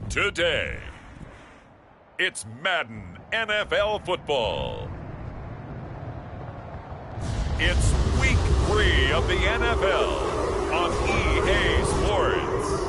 Today, it's Madden NFL football. It's week 3 of the NFL on EA Sports.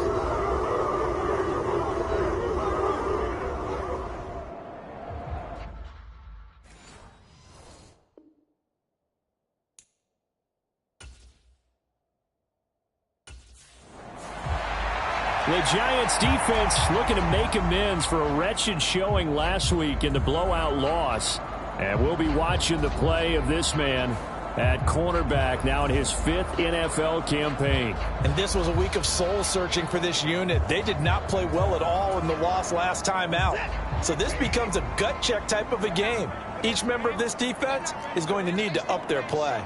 The Giants defense looking to make amends for a wretched showing last week in the blowout loss. And we'll be watching the play of this man at cornerback now in his 5th NFL campaign. And this was a week of soul searching for this unit. They did not play well at all in the loss last time out. So this becomes a gut check type of a game. Each member of this defense is going to need to up their play.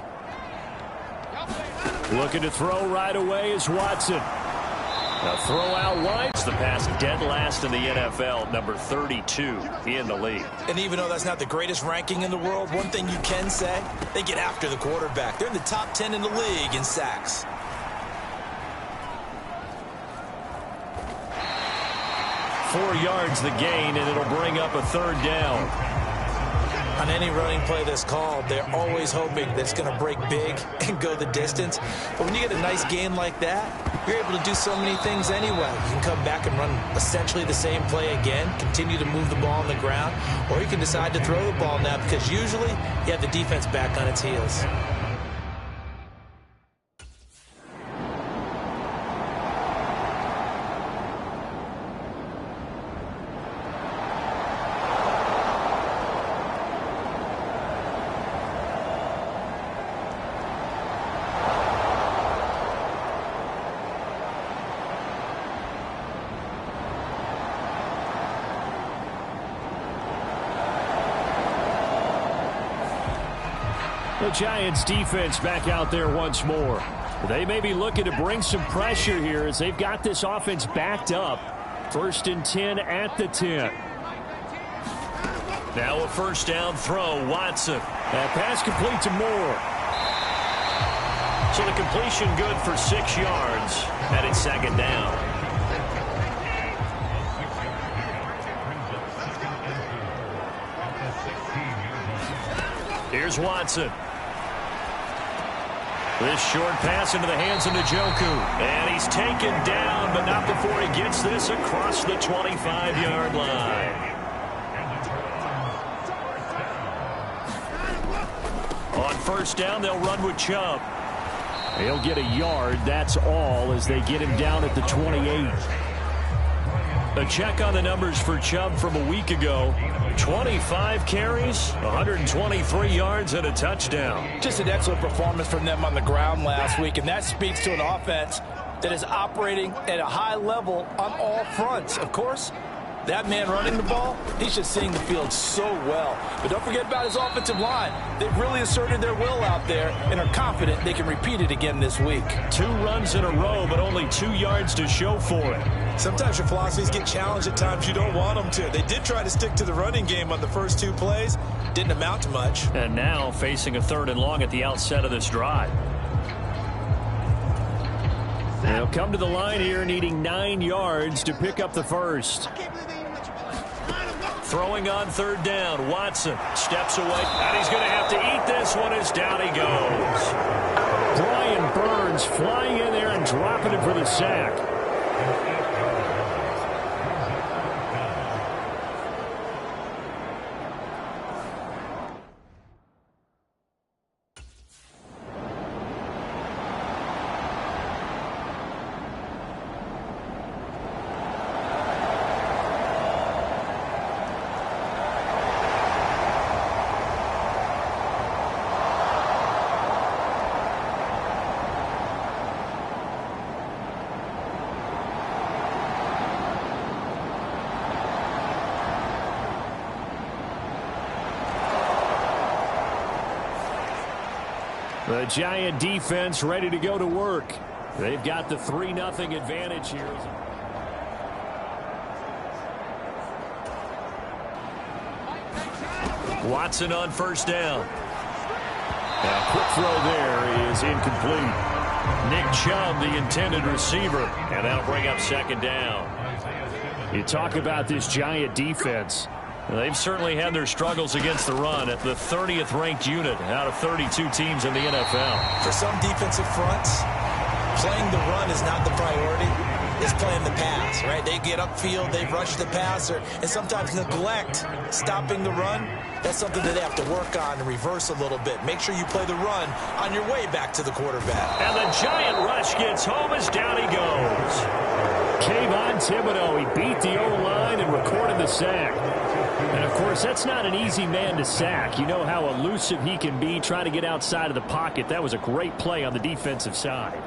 Looking to throw right away is Watson. A throw out wide. The pass dead last in the NFL, number 32 in the league. And even though that's not the greatest ranking in the world, one thing you can say, they get after the quarterback. They're in the top 10 in the league in sacks. Four yards the gain, and it'll bring up a third down. On any running play that's called, they're always hoping that it's going to break big and go the distance. But when you get a nice gain like that, you're able to do so many things anyway. You can come back and run essentially the same play again, continue to move the ball on the ground, or you can decide to throw the ball now because usually you have the defense back on its heels. The Giants defense back out there once more. They may be looking to bring some pressure here as they've got this offense backed up. 1st and 10 at the 10. Now a first down throw, Watson. That pass complete to Moore. So the completion good for 6 yards. And it's 2nd down. Here's Watson. This short pass into the hands of Njoku. And he's taken down, but not before he gets this across the 25-yard line. On first down, they'll run with Chubb. He'll get a yard, that's all, as they get him down at the 28. A check on the numbers for Chubb from a week ago. 25 carries, 123 yards, and a touchdown. Just an excellent performance from them on the ground last week, and that speaks to an offense that is operating at a high level on all fronts. Of course, that man running the ball, he's just seeing the field so well. But don't forget about his offensive line. They've really asserted their will out there and are confident they can repeat it again this week. 2 runs in a row, but only 2 yards to show for it. Sometimes your philosophies get challenged at times you don't want them to. They did try to stick to the running game on the first 2 plays. Didn't amount to much. And now facing a 3rd and long at the outset of this drive. They'll come to the line here needing 9 yards to pick up the first. Throwing on 3rd down, Watson steps away, and he's going to have to eat this one as down he goes. Brian Burns flying in there and dropping him for the sack. The Giant defense ready to go to work. They've got the 3-0 advantage here. Watson on first down. A quick throw there is incomplete. Nick Chubb, the intended receiver, and that'll bring up 2nd down. You talk about this Giant defense. They've certainly had their struggles against the run at the 30th ranked unit out of 32 teams in the NFL. For some defensive fronts, playing the run is not the priority. It's playing the pass, right? They get upfield, they rush the passer, and sometimes neglect stopping the run. That's something that they have to work on and reverse a little bit. Make sure you play the run on your way back to the quarterback. And the Giant rush gets home as down he goes. Kayvon Thibodeau, he beat the O-line and recorded the sack. And, of course, that's not an easy man to sack. You know how elusive he can be trying to get outside of the pocket. That was a great play on the defensive side.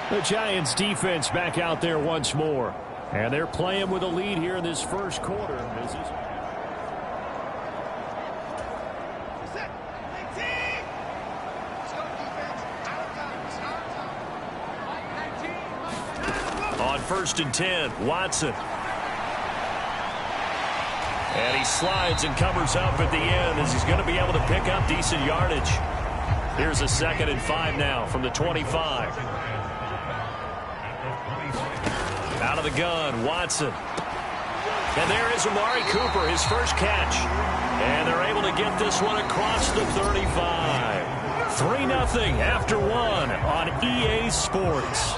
The Giants defense back out there once more. And they're playing with a lead here in this first quarter. On 1st and 10, Watson. And he slides and covers up at the end as he's going to be able to pick up decent yardage. Here's a 2nd and 5 now from the 25. Out of the gun, Watson. And there is Amari Cooper, his first catch. And they're able to get this one across the 35. 3-0 after 1 on EA Sports.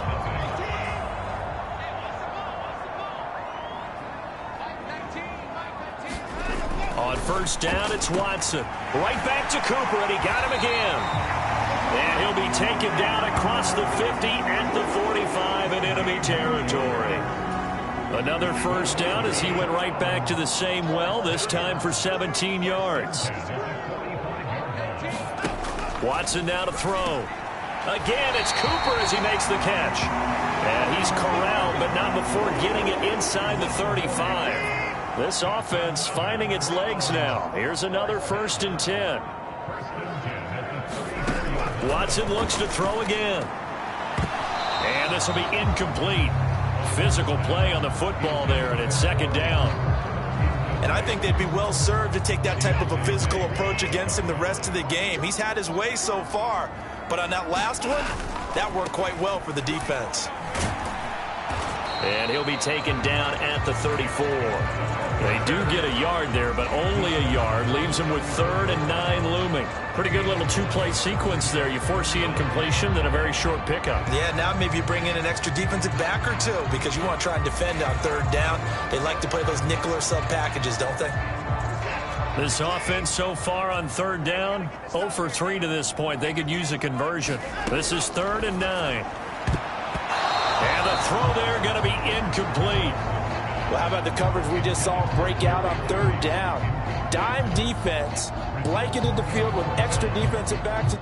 On 1st down, it's Watson. Right back to Cooper, and he got him again. And he'll be taken down across the 50 at the 45 in enemy territory. Another 1st down as he went right back to the same well, this time for 17 yards. Watson now to throw. Again, it's Cooper as he makes the catch. And he's corralled, but not before getting it inside the 35. This offense finding its legs now. Here's another 1st and 10. Watson looks to throw again. And this will be incomplete. Physical play on the football there, and it's 2nd down. And I think they'd be well served to take that type of a physical approach against him the rest of the game. He's had his way so far, but on that last one, that worked quite well for the defense. And he'll be taken down at the 34. They do get a yard there, but only a yard. Leaves him with 3rd and 9 looming. Pretty good little 2-play sequence there. You force the incompletion, then a very short pickup. Yeah, now maybe you bring in an extra defensive back or two because you want to try and defend on 3rd down. They like to play those nickel or sub packages, don't they? This offense so far on 3rd down, 0 for 3 to this point. They could use a conversion. This is 3rd and 9. And the throw there going to be incomplete. Well, how about the coverage we just saw break out on 3rd down? Dime defense, blanketed the field with extra defensive backs.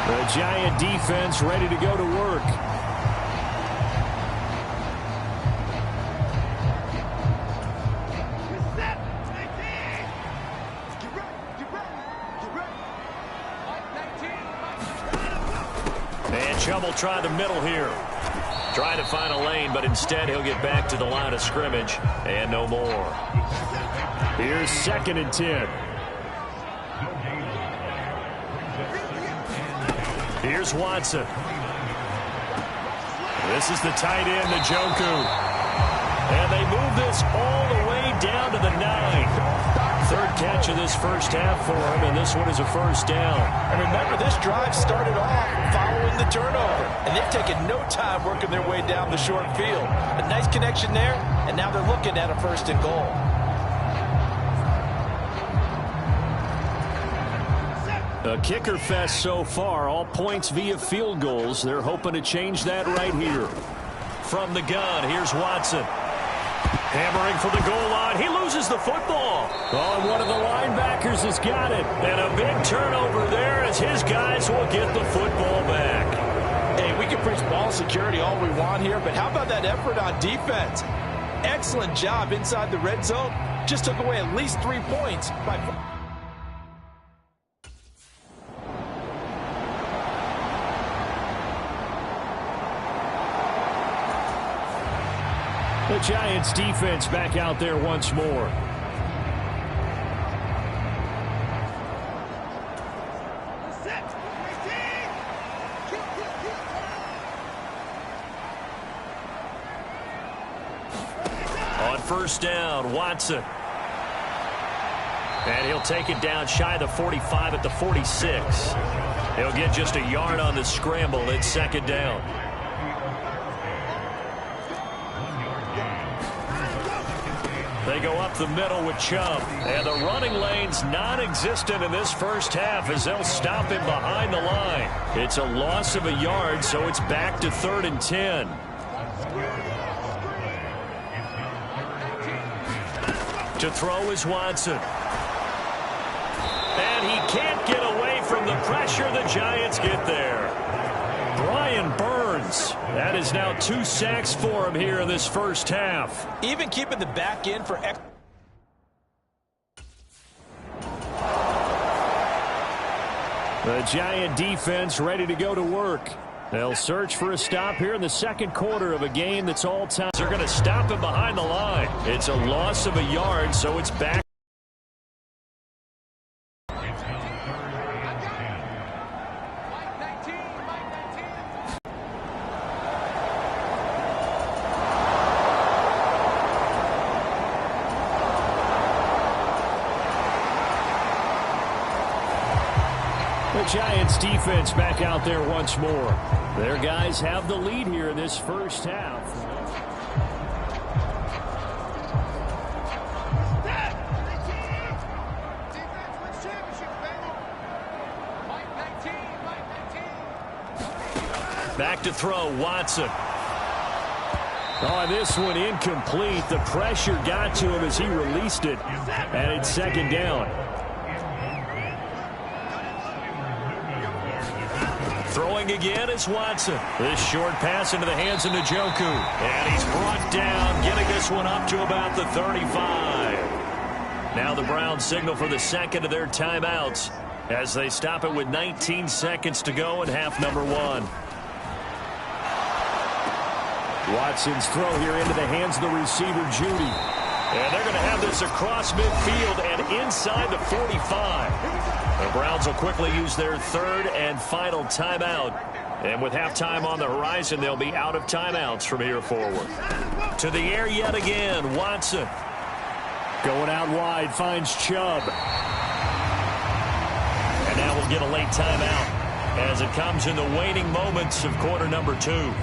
The Giant defense ready to go to work. Chubb will try the middle here. Trying to find a lane, but instead he'll get back to the line of scrimmage and no more. Here's 2nd and 10. Here's Watson. This is the tight end, Njoku. And they move this all the way down to the 9. 3rd catch of this first half for him, and this one is a 1st down. And remember, this drive started off following the turnover, and they've taken no time working their way down the short field. A nice connection there, and now they're looking at a 1st and goal. A kicker fest so far, all points via field goals. They're hoping to change that right here. From the gun, here's Watson. Hammering for the goal line. He loses the football. Oh, and one of the linebackers has got it. And a big turnover there as his guys will get the football back. Hey, we can preach ball security all we want here, but how about that effort on defense? Excellent job inside the red zone. Just took away at least 3 points by... The Giants defense back out there once more. On first down, Watson. And he'll take it down shy of the 45 at the 46. He'll get just a yard on the scramble. It's second down. They go up the middle with Chubb. And the running lane's non-existent in this first half as they'll stop him behind the line. It's a loss of a yard, so it's back to 3rd and 10. To throw is Watson. And he can't get away from the pressure. The Giants get there. Brian Burns. That is now 2 sacks for him here in this first half. Even keeping the back end for... The Giant defense ready to go to work. They'll search for a stop here in the second quarter of a game that's all time. They're going to stop him behind the line. It's a loss of a yard, so it's back. The Giants defense back out there once more. Their guys have the lead here in this first half. Back to throw, Watson. Oh, this one incomplete. The pressure got to him as he released it. And it's second down. Throwing again is Watson. This short pass into the hands of Njoku. And he's brought down, getting this one up to about the 35. Now the Browns signal for the second of their timeouts as they stop it with 19 seconds to go in half number 1. Watson's throw here into the hands of the receiver, Judy. And they're going to have this across midfield and inside the 45. The Browns will quickly use their third and final timeout. And with halftime on the horizon, they'll be out of timeouts from here forward. To the air yet again, Watson. Going out wide, finds Chubb. And now we'll get a late timeout as it comes in the waning moments of quarter number 2.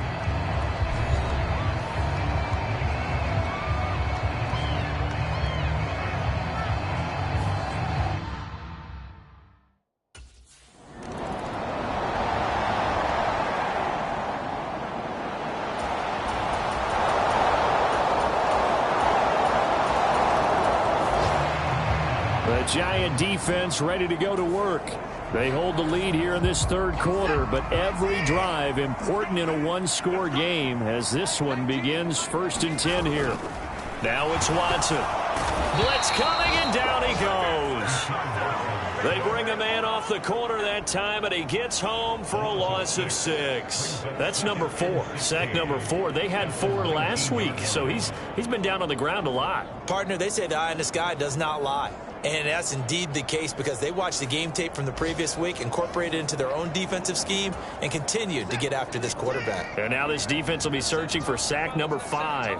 Giant defense ready to go to work. They hold the lead here in this third quarter, but every drive important in a one-score game as this one begins 1st and 10 here. Now it's Watson. Blitz coming, and down he goes. They bring a man off the corner that time, and he gets home for a loss of 6. That's number 4, sack number 4. They had 4 last week, so he's been down on the ground a lot. Partner, they say the eye in the sky does not lie. And that's indeed the case because they watched the game tape from the previous week, incorporated it into their own defensive scheme, and continued to get after this quarterback. And now this defense will be searching for sack number 5.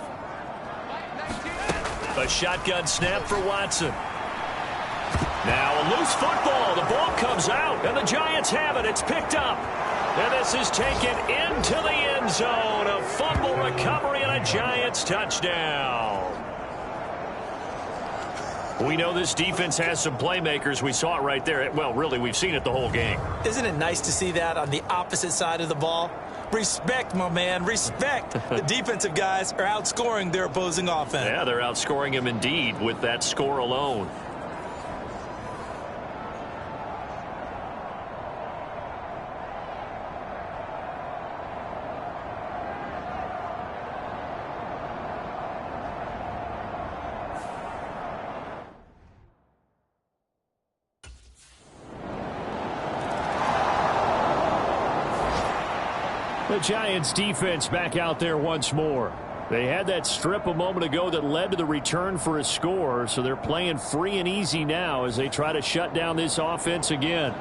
A shotgun snap for Watson. Now a loose football. The ball comes out, and the Giants have it. It's picked up. And this is taken into the end zone. A fumble recovery and a Giants touchdown. We know this defense has some playmakers. We saw it right there. Well, really, we've seen it the whole game. Isn't it nice to see that on the opposite side of the ball? Respect, my man, respect. The defensive guys are outscoring their opposing offense. Yeah, they're outscoring him indeed with that score alone. The Giants defense back out there once more. They had that strip a moment ago that led to the return for a score, so they're playing free and easy now as they try to shut down this offense again.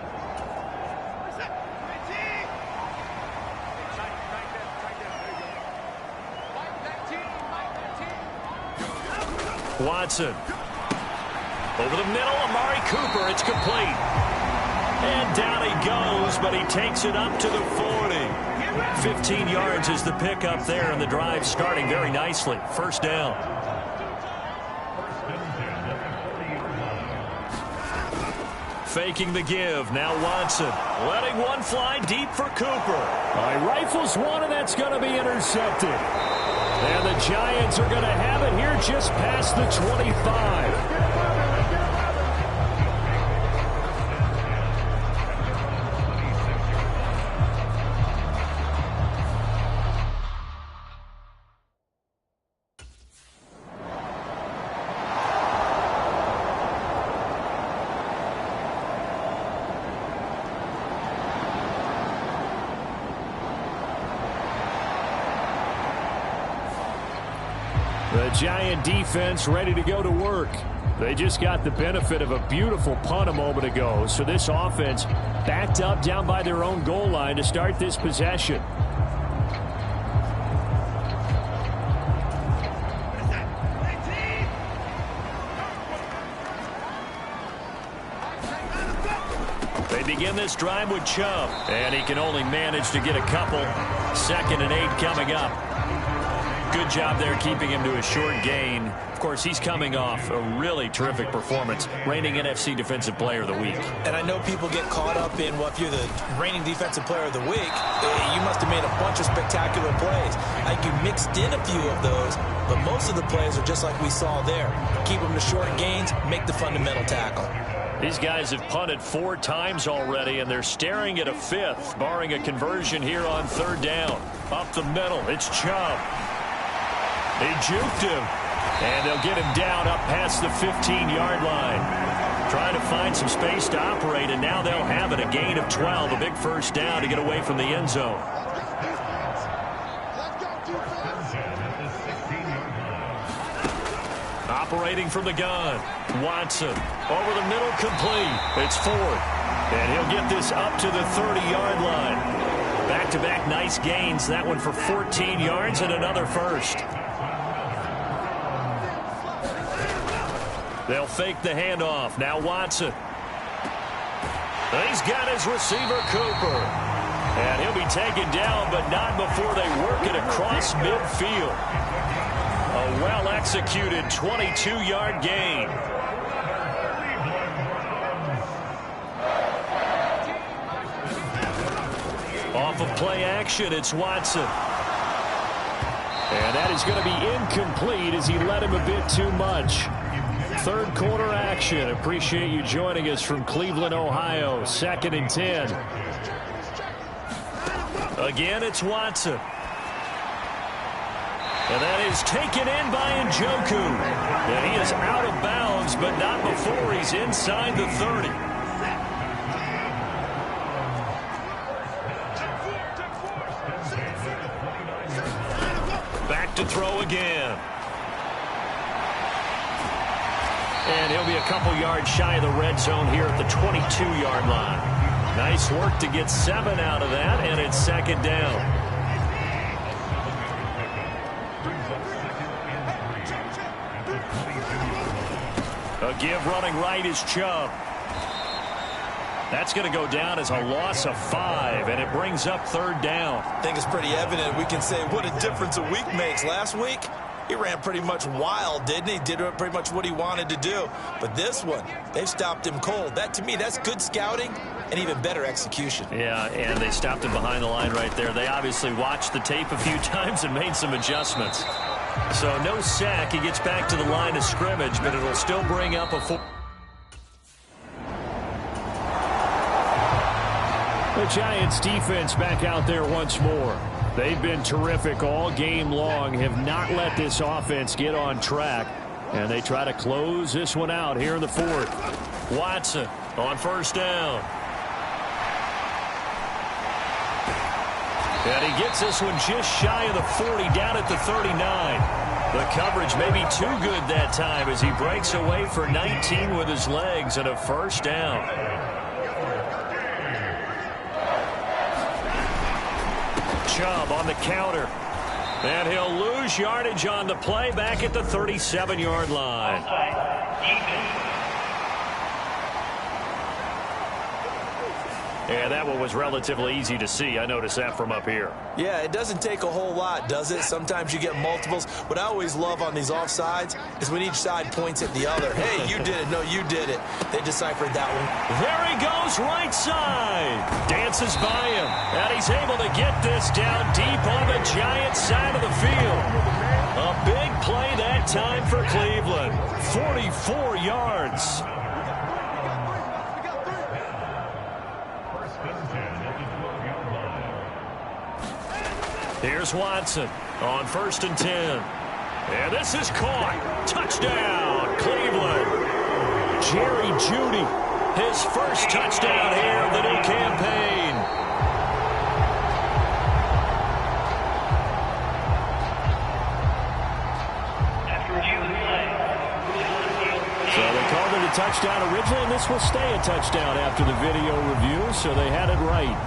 Watson. Over the middle, Amari Cooper. It's complete. And down he goes, but he takes it up to the 40. 15 yards is the pickup there, and the drive starting very nicely. First down. Faking the give. Now Watson. Letting one fly deep for Cooper. Rifles one, and that's going to be intercepted. And the Giants are going to have it here just past the 25. The Giant defense ready to go to work. They just got the benefit of a beautiful punt a moment ago. So this offense backed up down by their own goal line to start this possession. They begin this drive with Chubb. And he can only manage to get a couple. 2nd and 8 coming up. Good job there keeping him to a short gain. Of course, he's coming off a really terrific performance, reigning NFC Defensive Player of the Week. And I know people get caught up in, well, if you're the reigning Defensive Player of the Week, you must have made a bunch of spectacular plays. I think you mixed in a few of those, but most of the plays are just like we saw there. Keep them to short gains, make the fundamental tackle. These guys have punted 4 times already, and they're staring at a 5th, barring a conversion here on 3rd down. Up the middle, it's Chubb. They juked him, and they'll get him down up past the 15-yard line. Trying to find some space to operate, and now they'll have it. A gain of 12, a big first down to get away from the end zone. Operating from the gun, Watson. Over the middle, complete. It's 4th, and he'll get this up to the 30-yard line. Back-to-back nice gains. That one for 14 yards and another first. They'll fake the handoff. Now Watson. He's got his receiver, Cooper. And he'll be taken down, but not before they work it across midfield. A well-executed 22-yard gain. Off of play action, it's Watson. And that is going to be incomplete as he led him a bit too much. 3rd quarter action. Appreciate you joining us from Cleveland, Ohio. 2nd and 10. Again, it's Watson. And that is taken in by Njoku. And he is out of bounds, but not before he's inside the 30. Back to throw again. And he'll be a couple yards shy of the red zone here at the 22-yard line. Nice work to get 7 out of that, and it's 2nd down. A give running right is Chubb. That's going to go down as a loss of 5, and it brings up 3rd down. I think it's pretty evident. We can say what a difference a week makes. Last week, He ran pretty much wild, didn't he? Did pretty much what he wanted to do. But this one, they've stopped him cold. That, to me, that's good scouting and even better execution. Yeah, and they stopped him behind the line right there. They obviously watched the tape a few times and made some adjustments. So no sack. He gets back to the line of scrimmage, but it'll still bring up a full. The Giants defense back out there once more. They've been terrific all game long, have not let this offense get on track, and they try to close this one out here in the fourth. Watson on first down. And he gets this one just shy of the 40, down at the 39. The coverage may be too good that time as he breaks away for 19 with his legs and a first down. Chubb on the counter. And he'll lose yardage on the play back at the 37-yard line. Yeah, that one was relatively easy to see. I noticed that from up here. Yeah, it doesn't take a whole lot, does it? Sometimes you get multiples. What I always love on these offsides is when each side points at the other. Hey, you did it. No, you did it. They deciphered that one. There he goes, right side. Dances by him. And he's able to get this down deep on the Giants side of the field. A big play that time for Cleveland. 44 yards. Here's Watson on 1st and 10. And this is caught. Touchdown, Cleveland. Jerry Jeudy, his first touchdown here of the new campaign. So they called it a touchdown originally, and this will stay a touchdown after the video review, so they had it right.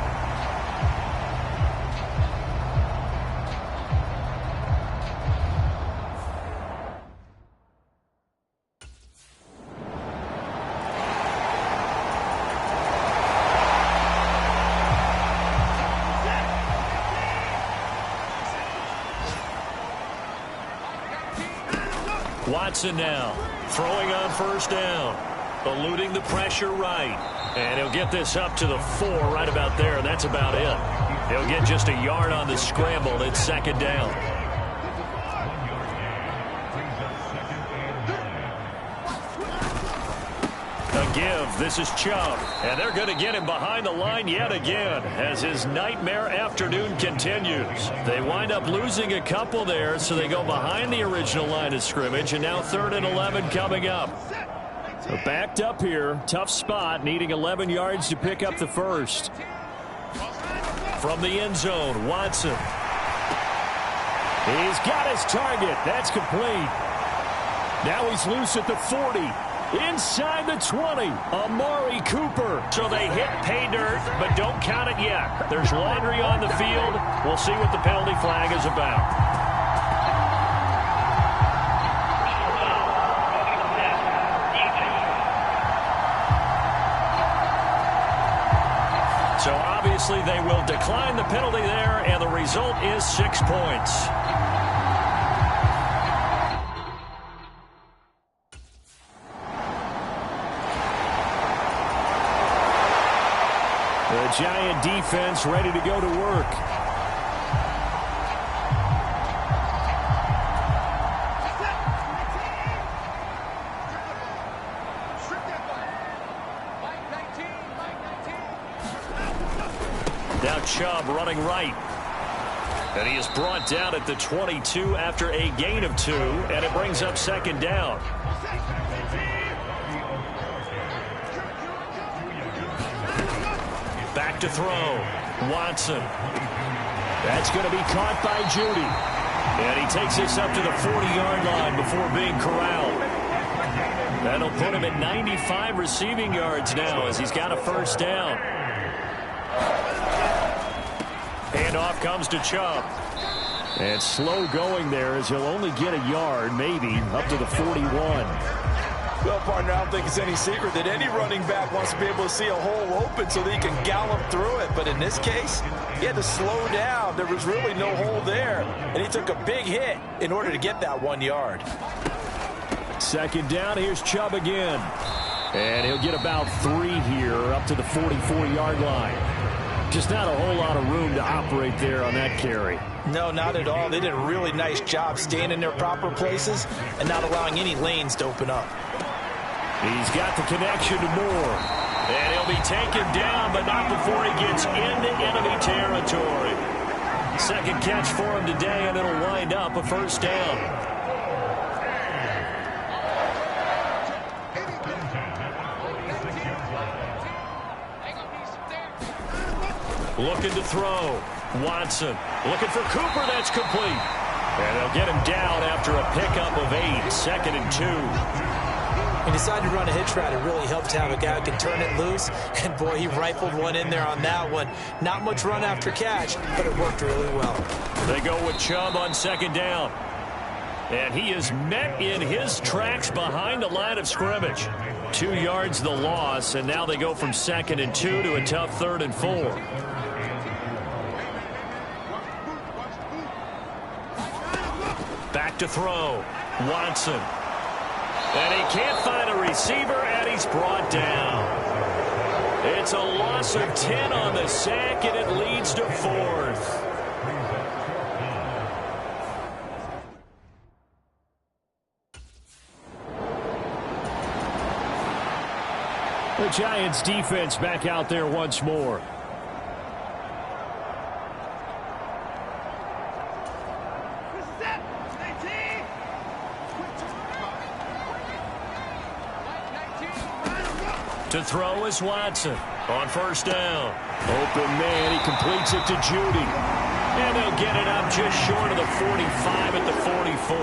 Watson now throwing on first down, eluding the pressure right, and he'll get this up to the 4 right about there. That's about it. He'll get just a yard on the scramble. It's 2nd down. A give. This is Chubb, and they're going to get him behind the line yet again as his nightmare afternoon continues. They wind up losing a couple there, so they go behind the original line of scrimmage, and now 3rd and 11 coming up. So backed up here, tough spot, needing 11 yards to pick up the first. From the end zone, Watson. He's got his target. That's complete. Now he's loose at the 40. Inside the 20, Amari Cooper. So they hit pay dirt, but don't count it yet. There's laundry on the field. We'll see what the penalty flag is about. So obviously they will decline the penalty there, and the result is 6 points. The Giant defense ready to go to work. Now Chubb running right. And he is brought down at the 22 after a gain of 2, and it brings up 2nd down. Back to throw. Watson. That's going to be caught by Jeudy. And he takes this up to the 40-yard line before being corralled. That'll put him at 95 receiving yards now as he's got a first down. Handoff comes to Chubb. And slow going there as he'll only get a yard, maybe, up to the 41. Well, partner, I don't think it's any secret that any running back wants to be able to see a hole open so that he can gallop through it. But in this case, he had to slow down. There was really no hole there, and he took a big hit in order to get that 1 yard. Second down, here's Chubb again. And he'll get about 3 here up to the 44-yard line. Just not a whole lot of room to operate there on that carry. No, not at all. They did a really nice job staying in their proper places and not allowing any lanes to open up. He's got the connection to Moore. And he'll be taken down, but not before he gets into enemy territory. Second catch for him today, and it'll wind up a first down. Looking to throw. Watson looking for Cooper. That's complete. And they'll get him down after a pickup of 8. 2nd and 2. He decided to run a hitch route. It really helped to have a guy who can turn it loose. And, boy, he rifled one in there on that one. Not much run after catch, but it worked really well. They go with Chubb on 2nd down. And he is met in his tracks behind the line of scrimmage. 2 yards the loss, and now they go from 2nd and 2 to a tough 3rd and 4. Back to throw. Watson. And he can't find a receiver, and he's brought down. It's a loss of 10 on the sack, and it leads to 4th. The Giants defense back out there once more. To throw is Watson on 1st down. Open man, he completes it to Judy. And they'll get it up just short of the 45 at the 44.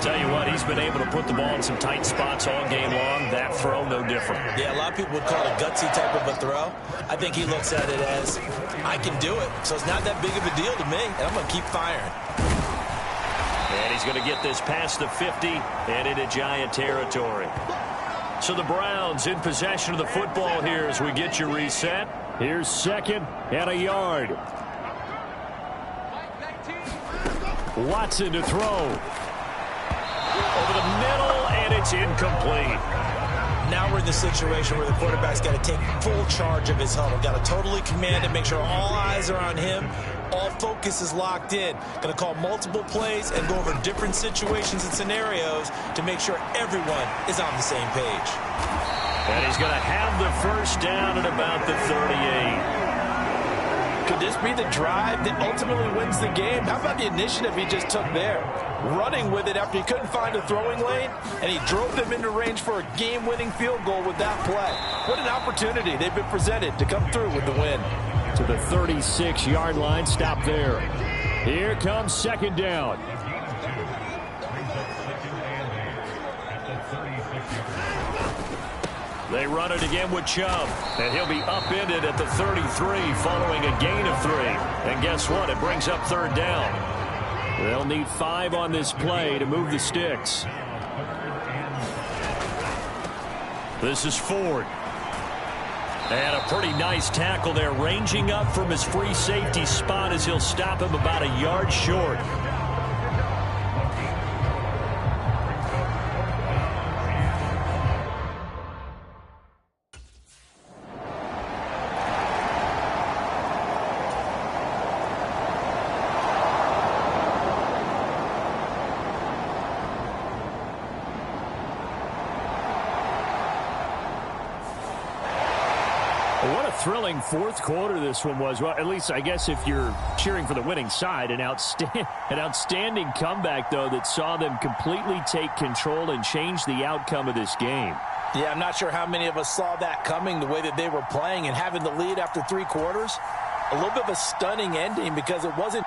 Tell you what, he's been able to put the ball in some tight spots all game long. That throw, no different. Yeah, a lot of people would call it a gutsy type of a throw. I think he looks at it as, I can do it, so it's not that big of a deal to me, and I'm going to keep firing. And he's going to get this past the 50 and into Giant territory. So the Browns in possession of the football here as we get you reset. Here's 2nd and a yard. Watson to throw. Over the middle, and it's incomplete. Now we're in the situation where the quarterback's got to take full charge of his huddle. Got to totally command it, make sure all eyes are on him. All focus is locked in. Going to call multiple plays and go over different situations and scenarios to make sure everyone is on the same page. And he's going to have the first down at about the 38. Could this be the drive that ultimately wins the game? How about the initiative he just took there? Running with it after he couldn't find a throwing lane, and he drove them into range for a game-winning field goal with that play. What an opportunity they've been presented to come through with the win. To the 36-yard line, stop there. Here comes 2nd down. They run it again with Chubb, and he'll be upended at the 33 following a gain of 3. And guess what? It brings up 3rd down. They'll need 5 on this play to move the sticks. This is Ford. And a pretty nice tackle there, ranging up from his free safety spot as he'll stop him about a yard short. Thrilling 4th quarter this one was. Well, at least I guess if you're cheering for the winning side, an outstanding comeback, though, that saw them completely take control and change the outcome of this game. Yeah, I'm not sure how many of us saw that coming, the way that they were playing and having the lead after 3 quarters. A little bit of a stunning ending because it wasn't